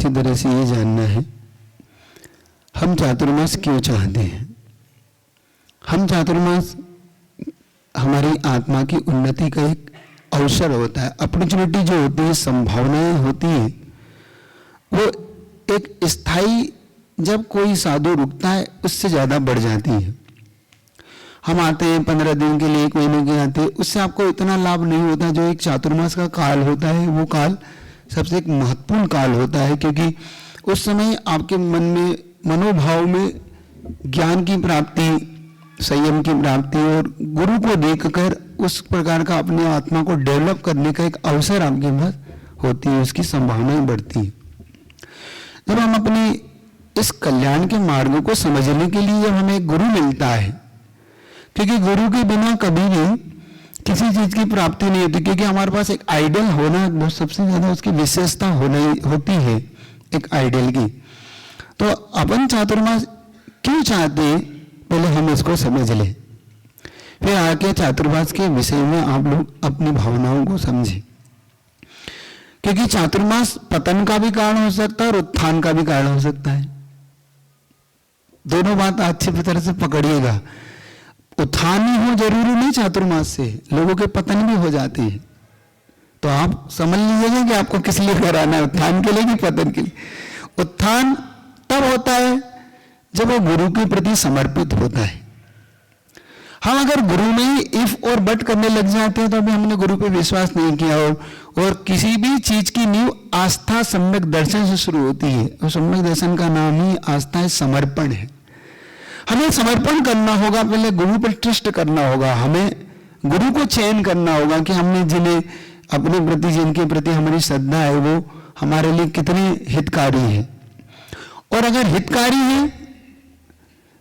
अच्छी तरह से ये जानना है, हम चातुर्मास क्यों चाहते हैं। हम चातुर्मास हमारी आत्मा की उन्नति का एक अवसर होता है, अपॉर्चुनिटी जो होती है, संभावनाएं होती है, वो एक स्थायी, जब कोई साधु रुकता है उससे ज़्यादा बढ़ जाती है। हम आते हैं 15 दिन के लिए, 1 महीने के आते हैं, उससे आपको इतना लाभ नहीं होता। जो एक चातुर्मास का काल होता है वो काल सबसे एक महत्वपूर्ण काल होता है, क्योंकि उस समय आपके मन में, मनोभाव में ज्ञान की प्राप्ति, संयम की प्राप्ति और गुरु को देखकर उस प्रकार का अपने आत्मा को डेवलप करने का एक अवसर आपके पास होती है, उसकी संभावनाएं बढ़ती है। जब हम अपने इस कल्याण के मार्ग को समझने के लिए जब हमें गुरु मिलता है, क्योंकि गुरु के बिना कभी भी किसी चीज की प्राप्ति नहीं होती, क्योंकि हमारे पास एक आइडियल होना, वो सबसे ज्यादा उसकी विशेषता होती है एक आइडियल की। तो अपन चातुर्मास क्यों चाहते हैं, पहले हम इसको समझ लें, फिर आके चातुर्मास के विषय में आप लोग अपनी भावनाओं को समझें। क्योंकि चातुर्मास पतन का भी कारण हो सकता है और उत्थान का भी कारण हो सकता है। दोनों बात अच्छी तरह से पकड़िएगा। उत्थान ही हो जरूरी नहीं, चातुर्मास से लोगों के पतन भी हो जाते हैं। तो आप समझ लीजिएगा कि आपको किस लिए कराना है, उत्थान के लिए कि पतन के लिए। उत्थान तब होता है जब वो गुरु के प्रति समर्पित होता है। हम अगर गुरु में ही इफ और बट करने लग जाते हैं तो अभी हमने गुरु पे विश्वास नहीं किया, और किसी भी चीज की नींव आस्था सम्यक दर्शन से शुरू होती है, और सम्यक दर्शन का नाम ही आस्था है, समर्पण है। हमें समर्पण करना होगा, पहले गुरु पर ट्रस्ट करना होगा, हमें गुरु को चयन करना होगा कि हमने जिन्हें अपने प्रति, जिनके प्रति हमारी श्रद्धा है, वो हमारे लिए कितने हितकारी है। और अगर हितकारी है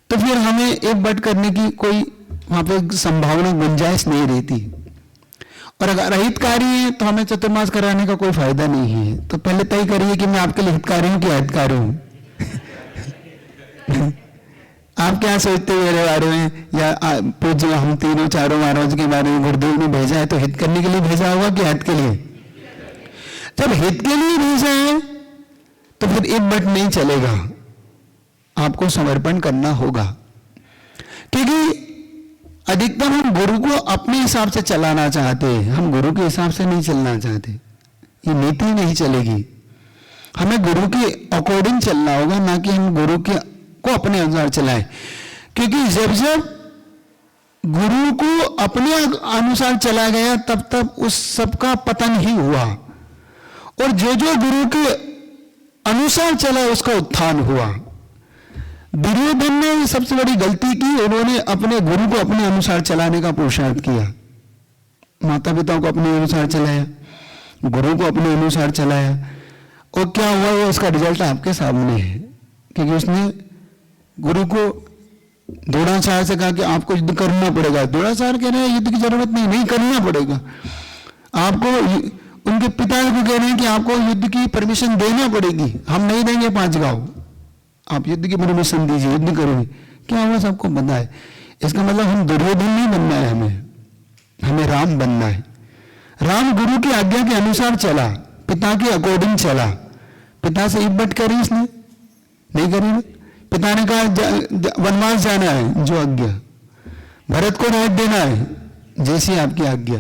तो फिर हमें एक बट करने की कोई वहां पे संभावना, गुंजाइश नहीं रहती। और अगर अहितकारी है तो हमें चातुर्मास कराने का कोई फायदा नहीं है। तो पहले तय करिए कि मैं आपके लिए हितकारी हूं कि अहितकारी हूं। आप क्या सोचते हैं मेरे बारे में, या पूज्य हम तीनों चारों महाराज के बारे में गुरुदेव ने भेजा है तो हित करने के लिए भेजा होगा कि हित के लिए? जब हित के लिए भेजा है तो फिर एक बट नहीं चलेगा, आपको समर्पण करना होगा। क्योंकि अधिकतर हम गुरु को अपने हिसाब से चलाना चाहते हैं, हम गुरु के हिसाब से नहीं चलना चाहते। ये नीति नहीं चलेगी, हमें गुरु के अकॉर्डिंग चलना होगा, ना कि हम गुरु के को अपने अनुसार चलाएं। क्योंकि जब जब गुरु को अपने अनुसार चला गया तब तब उस सबका पतन ही हुआ, और जो जो गुरु के अनुसार चला उसका उत्थान हुआ। दुर्योधन ने सबसे बड़ी गलती की, उन्होंने अपने गुरु को अपने अनुसार चलाने का पुरुषार्थ किया। माता पिता को अपने अनुसार चलाया, गुरु को अपने अनुसार चलाया, और क्या हुआ वो उसका रिजल्ट आपके सामने है। क्योंकि उसने गुरु को द्रोणाचार्य से कहा कि आपको युद्ध करना पड़ेगा। द्रोणाचार्य कह रहे हैं युद्ध की जरूरत नहीं, नहीं करना पड़ेगा आपको। उनके पिता को कह रहे हैं कि आपको युद्ध की परमिशन देना पड़ेगी, हम नहीं देंगे 5 गांव, आप युद्ध की परमिशन दीजिए, युद्ध करोगे। क्या हुआ सबको पता है। इसका मतलब हम दुर्योधन नहीं बनना है, हमें राम बनना है। राम गुरु की आज्ञा के अनुसार चला, पिता के अकॉर्डिंग चला। पिता से इब्बत करी इसने नहीं करी ना। पिता ने कहा वनवास जाना है, जो आज्ञा, भरत को राज देना है जैसी आपकी आज्ञा।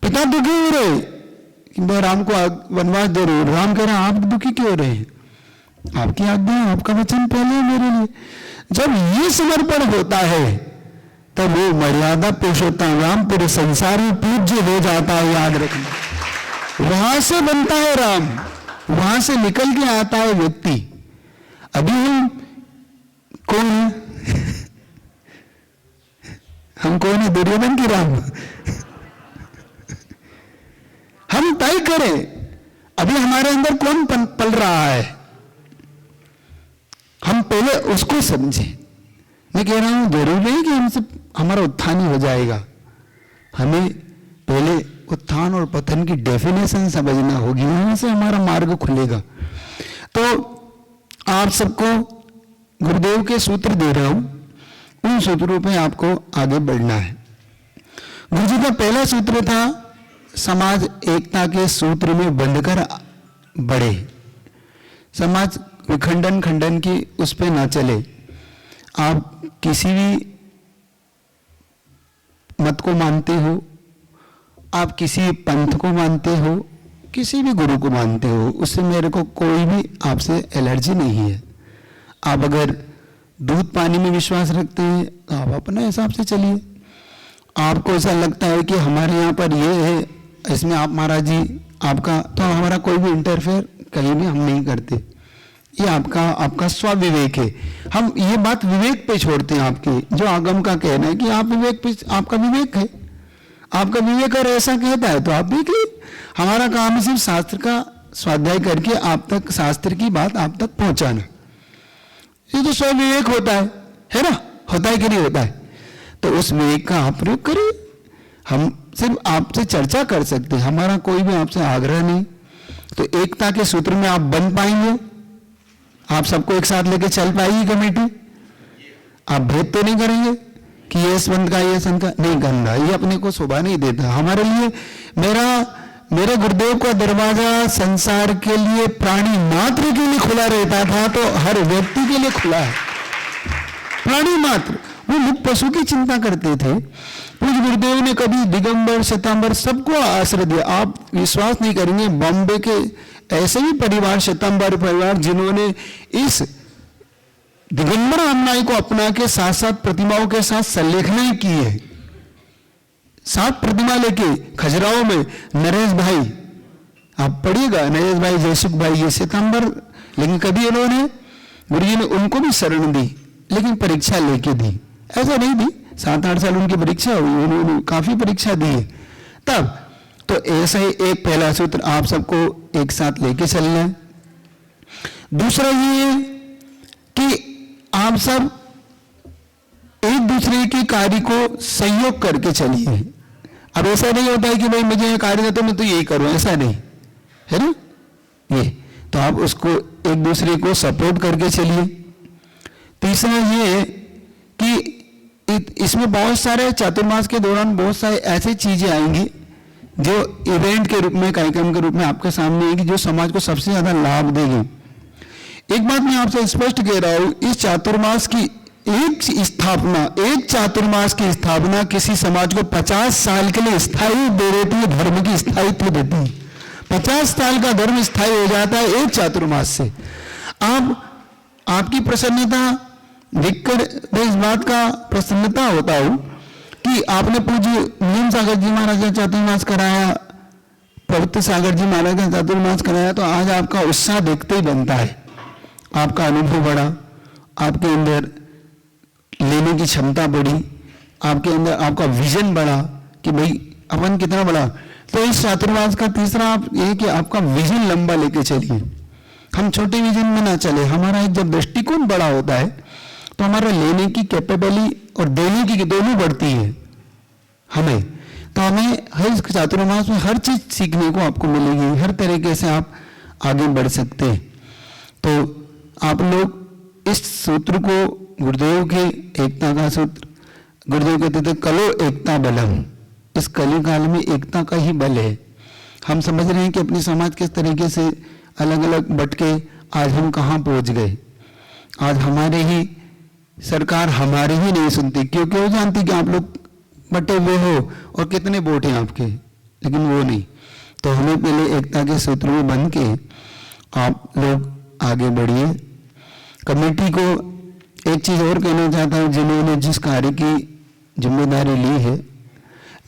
पिता दुखी हो रहे कि मैं राम को वनवास दे रहा हूं, राम कह रहा आप दुखी क्यों हो रहे हैं, आपकी आज्ञा, आपका वचन पहले है मेरे लिए। जब ये समर्पण होता है तब वो मर्यादा पुरुषोत्तम राम पूरे संसार में पूज्य हो जाता है, याद रखना। वहां से बनता है राम, वहां से निकल के आता है व्यक्ति। अभी हम कौन है? हम कौन है, दुर्योधन की राम? हम तय करें अभी हमारे अंदर कौन पल रहा है, हम पहले उसको समझें। मैं कह रहा हूं जरूरी नहीं कि हमसे हमारा उत्थान ही हो जाएगा, हमें पहले उत्थान और पतन की डेफिनेशन समझना होगी, वहां से हमारा मार्ग खुलेगा। तो आप सबको गुरुदेव के सूत्र दे रहा हूं, उन सूत्रों पे आपको आगे बढ़ना है। गुरु जी का पहला सूत्र था समाज एकता के सूत्र में बंधकर बढ़े। समाज विखंडन खंडन की उस पे ना चले। आप किसी भी मत को मानते हो, आप किसी पंथ को मानते हो, किसी भी गुरु को मानते हो, उससे मेरे को कोई भी आपसे एलर्जी नहीं है। आप अगर दूध पानी में विश्वास रखते हैं तो आप अपने हिसाब से चलिए। आपको ऐसा लगता है कि हमारे यहाँ पर ये है, इसमें आप महाराज जी आपका, तो हमारा कोई भी इंटरफेयर कहीं भी हम नहीं करते। ये आपका स्वविवेक है। हम ये बात विवेक पे छोड़ते हैं आपके, जो आगम का कहना है कि आप विवेक पे, आपका विवेक है, आपका विवेक अगर ऐसा कहता है तो आप देखिए। हमारा काम है सिर्फ शास्त्र का स्वाध्याय करके आप तक शास्त्र की बात आप तक पहुंचाना। ये तो स्वविवेक होता है ना? होता है कि नहीं होता है? तो उस विवेक का आप प्रयोग करिए। हम सिर्फ आपसे चर्चा कर सकते हैं, हमारा कोई भी आपसे आग्रह नहीं। तो एकता के सूत्र में आप बन पाएंगे? आप सबको एक साथ लेके चल पाएगी कमेटी? आप भेद तो नहीं करेंगे कि ये संत का ये संत का नहीं करना, ये अपने को शोभा नहीं देता। हमारे लिए मेरे गुरुदेव का दरवाजा संसार के लिए प्राणी मात्र के लिए खुला रहता था, तो हर व्यक्ति के लिए खुला है। प्राणी मात्र, वो मुख पशु की चिंता करते थे। पूज्य गुरुदेव ने कभी दिगंबर श्वेतांबर सबको आश्रय दिया। आप विश्वास नहीं करेंगे, बॉम्बे के ऐसे ही परिवार, श्वेतांबर परिवार, जिन्होंने इस दिगंबर अनुयायी को अपना के साथ साथ प्रतिमाओं के साथ संलेखनाएं की है। 7 प्रतिमा लेके खजुराहो में नरेश भाई, आप पढ़िएगा, नरेश भाई, जयसुख भाई, ये श्वेतांबर, लेकिन कभी इन्होंने गुरु जी ने उनको भी शरण दी, लेकिन परीक्षा लेके दी। ऐसा नहीं दी, 7-8 साल उनकी परीक्षा हुई, उन्होंने काफी परीक्षा दी है तब। तो ऐसा ही एक पहला सूत्र आप सबको एक साथ लेके चलना है। दूसरा ये कि आप सब एक दूसरे के कार्य को सहयोग करके चलिए। अब ऐसा नहीं होता है कि भाई मुझे ये कार्य देते मैं तो यही करूं, ऐसा नहीं है ना। ये तो आप उसको एक दूसरे को सपोर्ट करके चलिए। तीसरा ये कि इसमें बहुत सारे चातुर्मास के दौरान बहुत सारे ऐसी चीजें आएंगी जो इवेंट के रूप में, कार्यक्रम के रूप में आपके सामने आएगी, जो समाज को सबसे ज्यादा लाभ देगी। एक बात मैं आपसे स्पष्ट कह रहा हूं, इस चातुर्मास की एक चातुर्मास की स्थापना किसी समाज को 50 साल के लिए स्थायी दे देती है, धर्म की स्थायित्व देती है। 50 साल का धर्म स्थायी हो जाता है एक चातुर्मास से। आपकी प्रसन्नता देखकर मैं इस बात का प्रसन्नता होता हूं कि आपने पूज्य नीम सागर जी महाराज का चातुर्मास कराया, पवित्र सागर जी महाराज का चातुर्मास कराया, तो आज आपका उत्साह देखते ही बनता है। आपका अनुभव बढ़ा, आपके अंदर लेने की क्षमता बढ़ी, आपके अंदर आपका विजन बढ़ा कि भाई अपन कितना बड़ा। तो इस चातुर्मास का तीसरा आप ये कि आपका विजन लंबा लेके चलिए। हम छोटे विजन में ना चले। हमारा एक जब दृष्टिकोण बड़ा होता है तो हमारा लेने की कैपेबिलिटी और देने की दोनों बढ़ती है हमें। तो हमें हर चातुर्मास में हर चीज सीखने को आपको मिलेगी, हर तरीके से आप आगे बढ़ सकते हैं। तो आप लोग इस सूत्र को, गुरुदेव के एकता का सूत्र, गुरुदेव कहते थे कलो एकता बलम, इस कली काल में एकता का ही बल है। हम समझ रहे हैं कि अपनी समाज किस तरीके से अलग अलग बट के आज हम कहाँ पहुंच गए। आज हमारे ही सरकार हमारे ही नहीं सुनती, क्योंकि वो जानती कि आप लोग बटे हुए हो और कितने वोट हैं आपके, लेकिन वो नहीं। तो हमें पहले एकता के सूत्र में बन के आप लोग आगे बढ़िए। कमेटी को एक चीज और कहना चाहता हूं, जिन्होंने जिस कार्य की जिम्मेदारी ली है,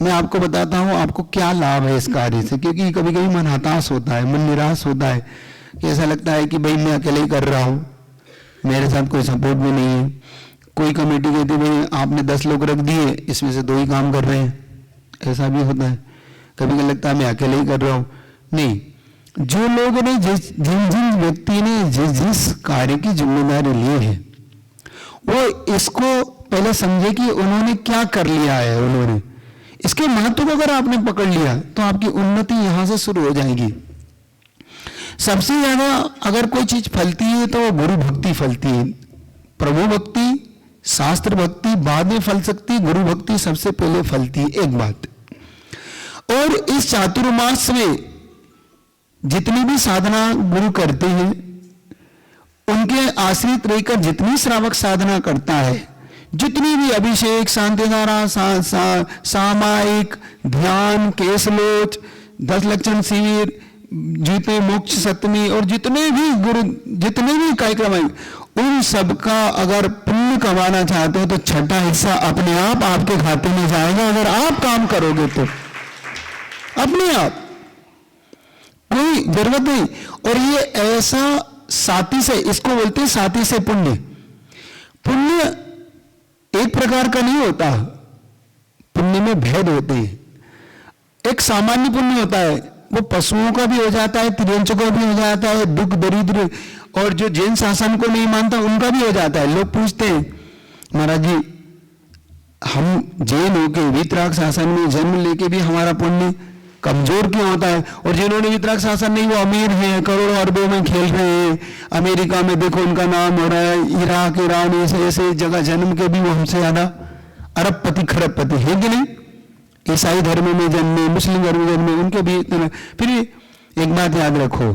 मैं आपको बताता हूं आपको क्या लाभ है इस कार्य से। क्योंकि कभी कभी मन हताश होता है, मन निराश होता है कि ऐसा लगता है कि भाई मैं अकेले ही कर रहा हूं, मेरे साथ कोई सपोर्ट भी नहीं है। कोई कमेटी कहती भाई आपने 10 लोग रख दिए, इसमें से 2 ही काम कर रहे हैं, ऐसा भी होता है। कभी कभी लगता है मैं अकेले ही कर रहा हूं। नहीं, जो लोगों ने जिन व्यक्ति ने जिस कार्य की जिम्मेदारी ली है, वो इसको पहले समझे कि उन्होंने क्या कर लिया है। उन्होंने इसके महत्व को अगर आपने पकड़ लिया तो आपकी उन्नति यहां से शुरू हो जाएगी। सबसे ज्यादा अगर कोई चीज फलती है तो वो गुरु भक्ति फलती है। प्रभु भक्ति, शास्त्र भक्ति बाद में फल सकती, गुरु भक्ति सबसे पहले फलती है, एक बात। और इस चातुर्मास में जितनी भी साधना गुरु करते हैं उनके आश्रित रहकर जितनी श्रावक साधना करता है, जितनी भी अभिषेक, शांतिधारा, सामायिक ध्यान, केसलोच, 10 लक्षण शिविर, जीते मोक्ष सप्तमी और जितने भी कार्यक्रम है, उन सबका अगर पुण्य कमाना चाहते हो तो छठा हिस्सा अपने आप आपके खाते में जाएगा, अगर आप काम करोगे तो अपने आप, कोई जरूरत नहीं। और ये ऐसा साथी से, इसको बोलते हैं साथी से पुण्य। पुण्य एक प्रकार का नहीं होता, पुण्य में भेद होते हैं। एक सामान्य पुण्य होता है, वो पशुओं का भी हो जाता है, तिर्यंचों का भी हो जाता है, दुख दरिद्र और जो जैन शासन को नहीं मानता उनका भी हो जाता है। लोग पूछते हैं महाराज जी, हम जैन होके वीतराग शासन में जन्म लेके भी हमारा पुण्य कमजोर क्यों होता है? और जिन्होंने वीतराग शासन नहीं, वो अमीर हैं, करोड़ों अरबों में खेल रहे हैं, अमेरिका में देखो उनका नाम हो रहा है, इराक, ईरान, ऐसे ऐसे जगह जन्म के भी वो हमसे ज्यादा अरबपति खरबपति है कि नहीं? ईसाई धर्म में जन्मे, मुस्लिम धर्म में जन्मे, उनके भी इतना। फिर एक बात याद रखो,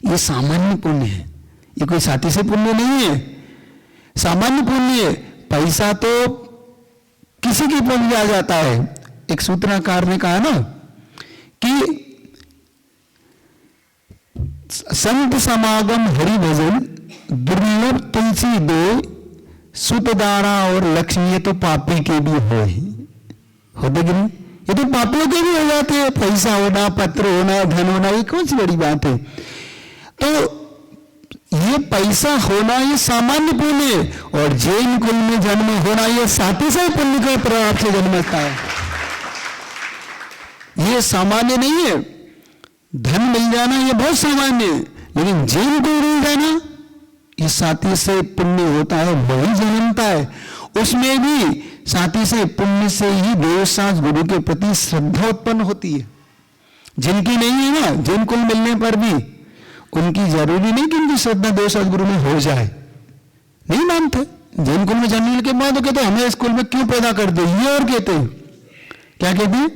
ये सामान्य पुण्य है, ये कोई साथी से पुण्य नहीं है, सामान्य पुण्य है। पैसा तो किसी की पुण्य आ जाता है। एक सूत्रकार ने कहा ना कि संत समागम हरि भजन दुर्लभ तुलसी दो, सुतदारा और लक्ष्मी, ये तो पापी के भी होते कि नहीं? ये तो पापियों के भी हो जाते हैं। पैसा होना, पत्र होना, धन होना, ये कौन सी बड़ी बात है? तो ये पैसा होना ये सामान्य पुण्य है, और जैन कुल में जन्म होना ये साथी से पुण्य के प्रभाव से जन्मता है। ये सामान्य नहीं है। धन मिल जाना ये बहुत सामान्य है, लेकिन जैन को मिल जाना ये साथी से पुण्य होता है, वही जन्मता है। उसमें भी साथी से पुण्य से ही देवशास्त्र गुरु के प्रति श्रद्धा उत्पन्न होती है। जिनकी नहीं है ना, जैन कुल मिलने पर भी उनकी जरूरी नहीं कि उनकी श्रद्धा देवशास्त्र गुरु में हो जाए, नहीं मानते। जैन कुल में जन्मने के बाद वो कहते हमें स्कूल में क्यों पैदा कर दे, ये और कहते हैं, क्या कहते हैं,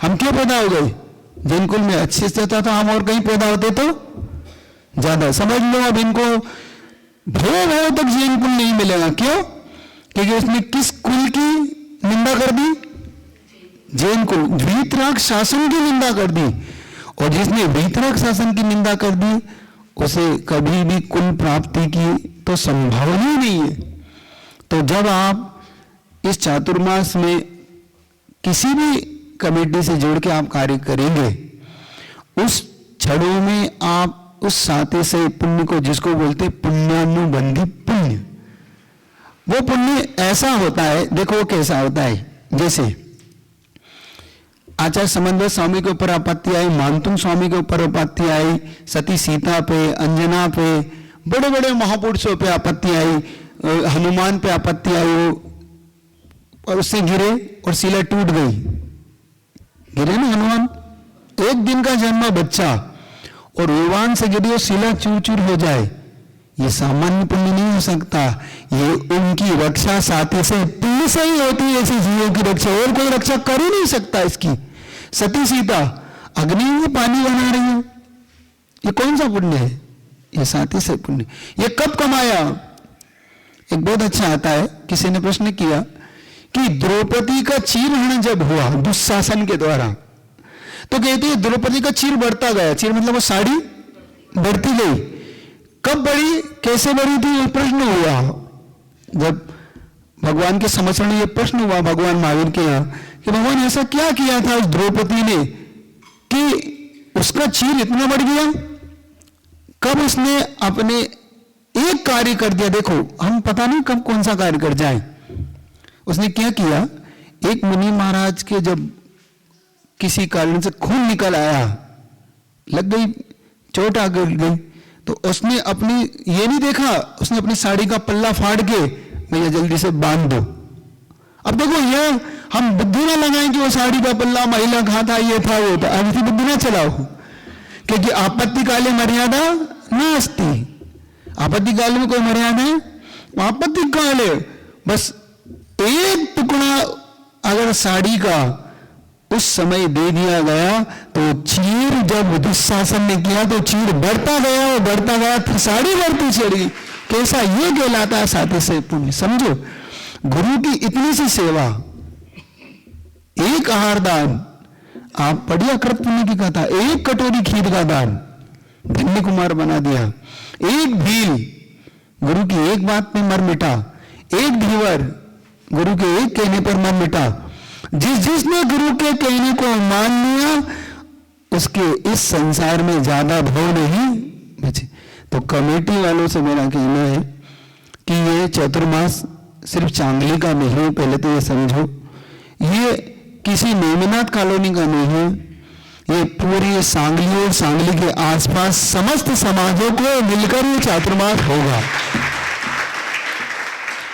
हम क्यों पैदा हो गए? जैन कुल में अच्छे से था, हम और कहीं पैदा होते तो ज्यादा। समझ लो अब इनको भव तक जैन कुल नहीं मिलेगा। क्यों? क्योंकि उसने किस कुल की निंदा कर दी? जैन कुल, वीतराग शासन की निंदा कर दी। और जिसने वीतराग शासन की निंदा कर दी उसे कभी भी कुल प्राप्ति की तो संभावना ही नहीं है। तो जब आप इस चातुर्मास में किसी भी कमेटी से जोड़ के आप कार्य करेंगे, उस क्षणों में आप उस साथी से पुण्य को, जिसको बोलते पुण्यानुबंधी पुण्य, वो पुण्य ऐसा होता है। देखो वो कैसा होता है, जैसे आचार्य समन्वय स्वामी के ऊपर आपत्ति आई, मानतुंग स्वामी के ऊपर आपत्ति आई, सती सीता पे, अंजना पे, बड़े बड़े महापुरुषों पे आपत्ति आई, हनुमान पे आपत्ति आई, और उससे गिरे और शिला टूट गई। गिरे ना हनुमान, एक दिन का जन्मा बच्चा, और विमान से यदि वो शिला चूर चूर हो जाए, ये सामान्य पुण्य नहीं हो सकता। ये उनकी रक्षा साथी से पुण्य से ही होती है। ऐसी जीवों की रक्षा और कोई रक्षा कर ही नहीं सकता इसकी। सती सीता अग्नि में पानी बना रही है, ये कौन सा पुण्य है? ये साथी से पुण्य। ये कब कमाया? एक बहुत अच्छा आता है, किसी ने प्रश्न किया कि द्रौपदी का चीरहरण जब हुआ दुशासन के द्वारा, तो कहते हैं द्रौपदी का चीर बढ़ता गया। चीर मतलब वो साड़ी बढ़ती गई। कब बढ़ी, कैसे बढ़ी थी, ये प्रश्न हुआ। जब भगवान के समक्षण ये प्रश्न हुआ भगवान महावीर के यहाँ कि भगवान ऐसा क्या किया था उस द्रौपदी ने कि उसका चीर इतना बढ़ गया? कब उसने अपने एक कार्य कर दिया। देखो हम पता नहीं कब कौन सा कार्य कर जाए। उसने क्या किया, एक मुनि महाराज के जब किसी कारण से खून निकल आया, लग गई, चोट आ गई, तो उसने अपनी ये नहीं देखा, उसने अपनी साड़ी का पल्ला फाड़ के भैया जल्दी से बांध दो। अब देखो ये हम बुद्धि ना लगाएं कि वो साड़ी का पल्ला महिला का था, ये था वो था, ऐसी बुद्धि ना चलाओ, क्योंकि आपत्ति काले मर्यादा नास्ति। आपत्ति काल में कोई मर्यादा है? आपत्ति काल है, बस एक टुकड़ा अगर साड़ी का उस समय दे दिया गया। तो चीर जब दुशासन ने किया तो चीर बढ़ता गया और बढ़ता गया, साड़ी बढ़ती चढ़ी। कैसा ये कहलाता है साथी से पुण्य। समझो, गुरु की इतनी सी सेवा, एक आहार दान, आप पढ़िए कृत पुण्य की कथा, एक कटोरी खीर का दान धन्य कुमार बना दिया। एक भील गुरु की एक बात में मर मिटा, एक धीवर गुरु के एक कहने पर मर मिटा। जिसने गुरु के कहने को मान लिया उसके इस संसार में ज्यादा भव नहीं बचे। तो कमेटी वालों से मेरा कहना है कि ये चतुर्मास सिर्फ चांगली का नहीं है, पहले तो ये समझो। ये किसी नेमिनाथ कॉलोनी का नहीं है, ये पूरी सांगली और सांगली के आसपास समस्त समाजों को मिलकर ये चातुर्मास होगा।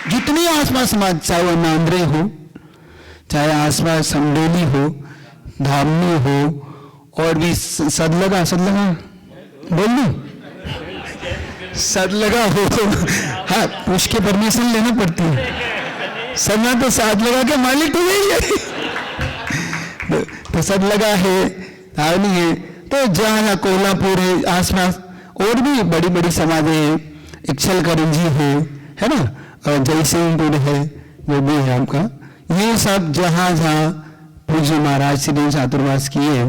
जितने आसपास समाज, चाहे वो नांद्रे हो, चाहे आसपास समडोली हो, धामनी हो, और भी सदलगा बोल दू, सदलगा हो, हाँ उसके परमिशन लेना पड़ती है। सदना तो साथ लगा के मालिक तो यही है। तो सदलगा है, धावनी है, तो जहाँ कोल्हापुर है आसपास, और भी बड़ी बड़ी समाधि है, इक्छल करंजी है ना, जयसिंहपुर है, जो भी है आपका, ये सब जहाँ जहाँ पूज्य महाराज श्री ने चातुर्मास किए,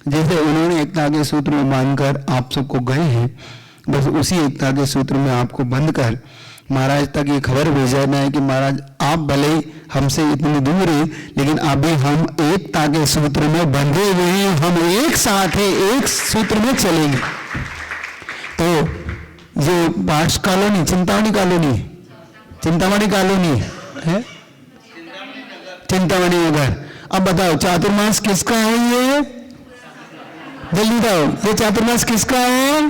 जैसे उन्होंने एकता के सूत्र में बांधकर आप सबको गए हैं, बस उसी एकता के सूत्र में आपको बंध कर महाराज तक ये खबर भेजना है कि महाराज आप भले हमसे इतनी दूर हैं, लेकिन अभी हम एकता के सूत्र में बंधे हुए हैं, हम एक साथ हैं, एक सूत्र में चलेंगे। तो जो पार्श कॉलोनी, चिंतामणि कॉलोनी है, चिंतामणि नगर। अब बताओ चातुर्मास किसका है? ये जल्दी बताओ, ये चातुर्मास किसका है?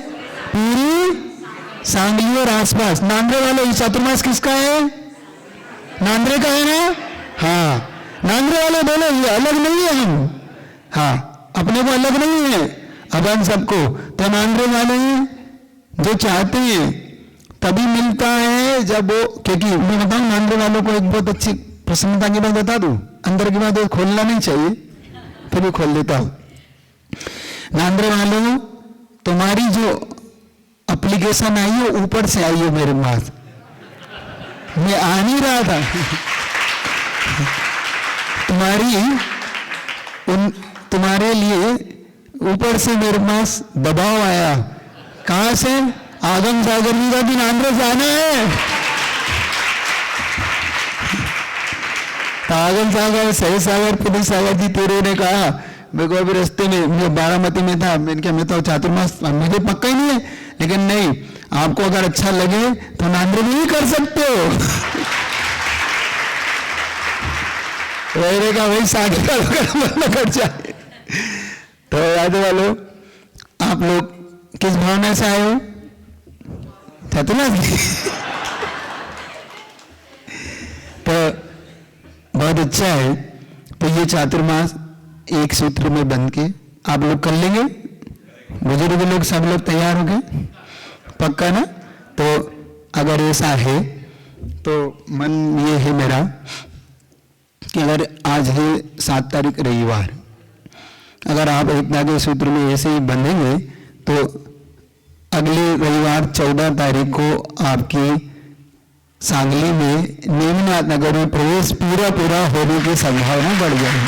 पूरी सांगली और आसपास। नांद्रे वाले, ये चातुर्मास किसका है? नांद्रे का है ना? हाँ, नांद्रे वाले बोलो ये अलग नहीं है हम, हाँ अपने को अलग नहीं है, अब हम सबको। तो नांद्रे वाले जो चाहते हैं तभी मिलता है जब वो, क्योंकि मैं बताऊं नांद्रे वालों को एक बहुत अच्छी प्रसन्नता की बात बता दूं, अंदर की बात खोलना नहीं चाहिए, फिर भी खोल देता हूं। नांद्रे वालों, तुम्हारी जो एप्लीकेशन आई है ऊपर से आई है मेरे पास, मैं आ नहीं रहा था। तुम्हारे लिए ऊपर से मेरे पास दबाव आया। कहां से? आगम सागर जी का भी नांद्रे से आना है। आगम सागर, सही सागर, पुलिस सागर जी तेरे ने कहा, मेरे को अभी रास्ते में, मैं बारामती में था, मैंने कहा मैं तो चातुर्मास मुझे पक्का ही नहीं है, लेकिन नहीं, आपको अगर अच्छा लगे तो नांद्रे में ही कर सकते हो। का वही सागर का कर जाए। तो याद वालों, आप लोग किस भावना से आए हो? चातुर्मास। तो बहुत अच्छा है। तो ये चातुर्मास एक सूत्र में बंध के आप लोग कर लेंगे, बुजुर्ग लोग सब लोग तैयार हो गए, पक्का ना? तो अगर ऐसा है तो मन ये है मेरा कि अगर आज है 7 तारीख रविवार, अगर आप एकता के सूत्र में ऐसे ही बंधेंगे तो अगले रविवार 14 तारीख को आपकी सांगली में नेमिनाथ नगर में प्रवेश पूरा होने की संभावना बढ़ जाएगी।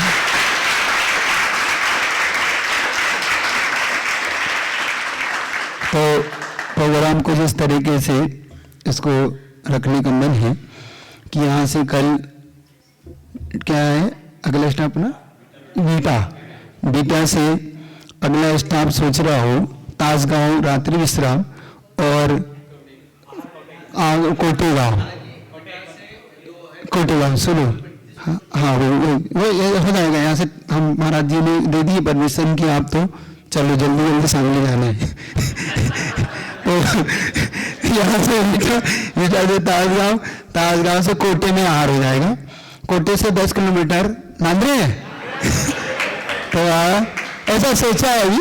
तो प्रोग्राम को जिस तरीके से इसको रखने का मन है कि यहाँ से कल क्या है अगला स्टॉप ना, बीटा से अगला स्टॉप सोच रहा हो ताजगांव रात्रि विश्राम और कोटेगांव सुनो, हाँ वो हो जाएगा। यहाँ से हम महाराज जी ने दे दी परमिशन कि आप तो चलो जल्दी सांगली जाना है। तो यहाँ से ताजगांव से कोटे में आहार हो जाएगा, कोटे से 10 किलोमीटर नांद्रे है। तो ऐसा सोचा है अभी,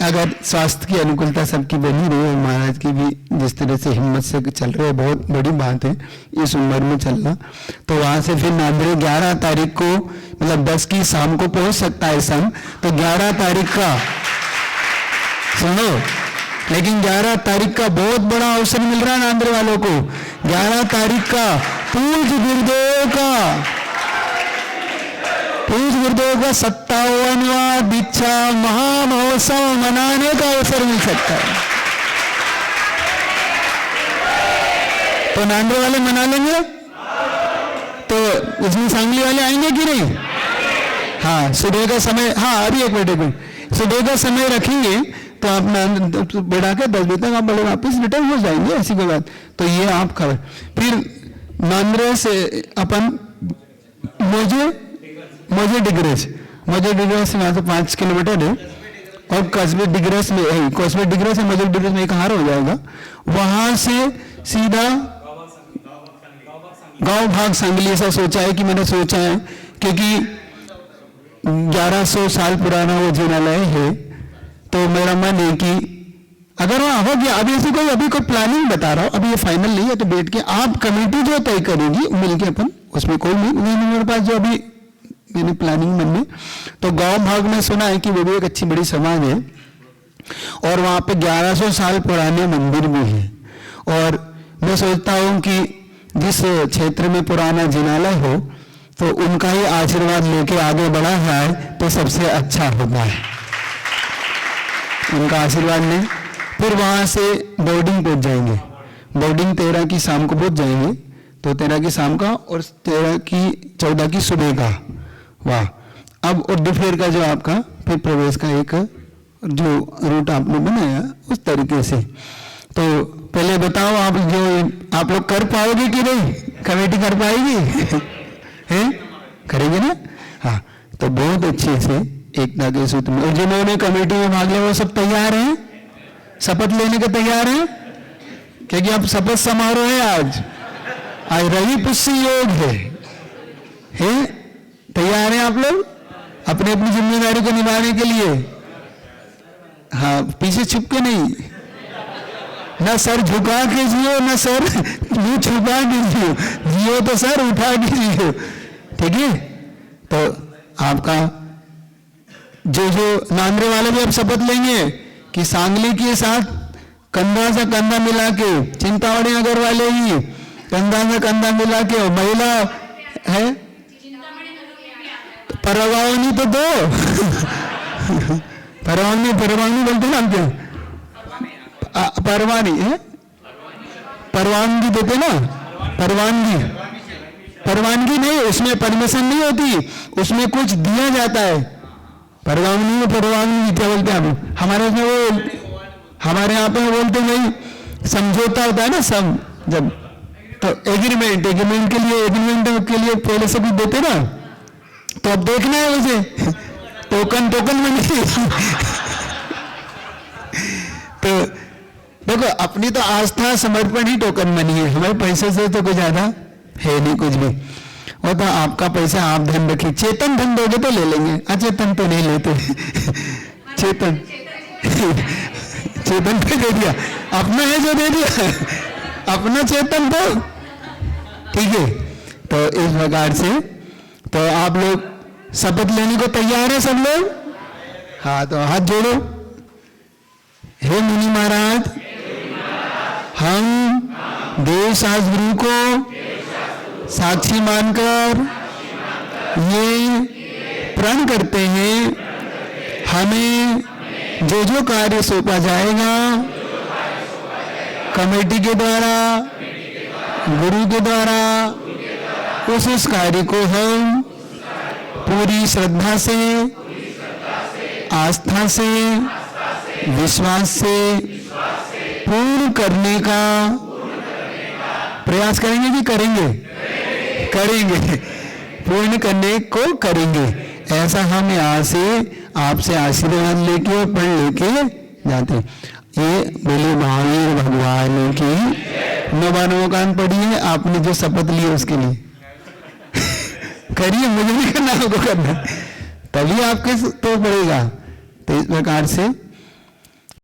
अगर स्वास्थ्य की अनुकूलता सबकी बनी रही और महाराज की भी जिस तरह से हिम्मत से चल रहे हैं, बहुत बड़ी बात है इस उम्र में चलना। तो वहां से फिर नांद्रे 11 तारीख को, मतलब 10 की शाम को पहुंच सकता है संघ, तो 11 तारीख का सुनो, लेकिन 11 तारीख का बहुत बड़ा अवसर मिल रहा है नांद्रे वालों को। 11 तारीख का पूज्य गुरुदेव का 57वां दीक्षा महामहोत्सव मनाने का अवसर मिल सकता है। तो नांद्रे वाले मना लेंगे, तो इसमें सांगली वाले आएंगे कि नहीं? हाँ, सुबह का समय, हाँ अभी एक मिनट, सुबह का समय रखेंगे तो आप बढ़ा के 10 बजे तक आप बड़े वापस रिटर्न हो जाएंगे, ऐसी कोई बात। तो ये आप खबर। फिर नांद्रे से अपन मोजे डिग्रेस से वहां से 5 किलोमीटर है, और कस्बे डिग्रेस से मोजे डिग्रेस में एक हार हो जाएगा। वहां से सीधा गांव भाग सांगली, ऐसा सोचा है कि मैंने सोचा है, क्योंकि 1100 साल पुराना वो जिनालय है। तो मेरा मन है कि अगर वहां हो गया, अभी कोई प्लानिंग बता रहा हूं, अभी ये फाइनल नहीं है, तो बैठ के आप कमेटी जो तय करेगी मिलके अपन, उसमें कोई नहीं मेरे पास जो अभी मैंने प्लानिंग मन में। तो गांव भाग में सुना है कि वो भी एक अच्छी बड़ी समाज है, और वहां पे 1100 साल पुराने मंदिर भी है। और मैं सोचता हूं कि जिस क्षेत्र में पुराना जिनालय हो, तो उनका ही आशीर्वाद लेके आगे बढ़ा जाए तो सबसे अच्छा होता है। उनका आशीर्वाद लें, फिर वहां से बोर्डिंग पहुंच जाएंगे। बोर्डिंग 13 की शाम को पहुंच जाएंगे, तो 13 की शाम का और 14 की सुबह का, वाह। अब और दोपहर का जो आपका फिर प्रवेश का एक जो रूट आपने बनाया उस तरीके से। तो पहले बताओ आप लोग कर पाओगे कि नहीं? कमेटी कर पाएगी? है, करेंगे ना? हाँ, तो बहुत अच्छे से एकता के सूत्र में। और जिन्होंने कमेटी में भाग लिया वो सब तैयार हैं, शपथ लेने के तैयार हैं, क्योंकि अब शपथ समारोह है आज रवि पुष्य योग है? तैयार हैं आप लोग अपनी अपनी जिम्मेदारी को निभाने के लिए? हाँ, पीछे छुप के नहीं, ना सर झुका के जियो, ना सर मुंह छुपा के जियो तो सर उठा के जियो, ठीक है? तो आपका जो नांद्रे वाले भी अब शपथ लेंगे कि सांगली के साथ कंधा से कंधा मिला के, चिंतामणि नगर वाले ही कंधा से कंधा मिला के, महिला है परवानी तो दो परवानी बोलते ना, क्या परवानी है, परवानगी देते ना, परवानगी नहीं, उसमें परमिशन नहीं होती, उसमें कुछ दिया जाता है। परवानगी क्या बोलते हैं आप? हमारे उसमें वो, हमारे यहाँ पे बोलते नहीं, समझौता होता है ना, सब जब, तो एग्रीमेंट के लिए पहले से भी देते ना, तो अब देखना है उसे टोकन में नहीं तो देखो, अपनी तो आस्था समर्पण ही टोकन बनी है, हमारे पैसे से तो कुछ ज्यादा है नहीं कुछ भी। वो तो आपका पैसा आप धन रखिए, चेतन धन दोगे तो ले लेंगे, अचेतन तो नहीं लेते चेतन पे दे दिया, अपना है जो दे दिया अपना चेतन तो ठीक है। तो इस प्रकार से तो आप लोग शपथ लेने को तैयार है सब लोग? हाँ, तो हाथ जोड़ो। हे मुनि महाराज, हम देव शास्त्र गुरु को साक्षी मानकर ये प्रण करते हैं, हमें जो कार्य सौंपा जाएगा कमेटी के द्वारा, गुरु के द्वारा, उस कार्य को हम पूरी श्रद्धा से, आस्था से, विश्वास से पूर्ण करने का प्रयास करेंगे कि करेंगे पूर्ण करने को करेंगे। ऐसा हम यहाँ से आपसे आशीर्वाद लेके और पढ़ लेके जाते हैं। ये बोले महावीर भगवान की नवानुकान पढ़ी है आपने, जो शपथ ली है उसके लिए करिए, मुझे नहीं करना, आपको करना, तभी आपके तो पड़ेगा। तो इस प्रकार से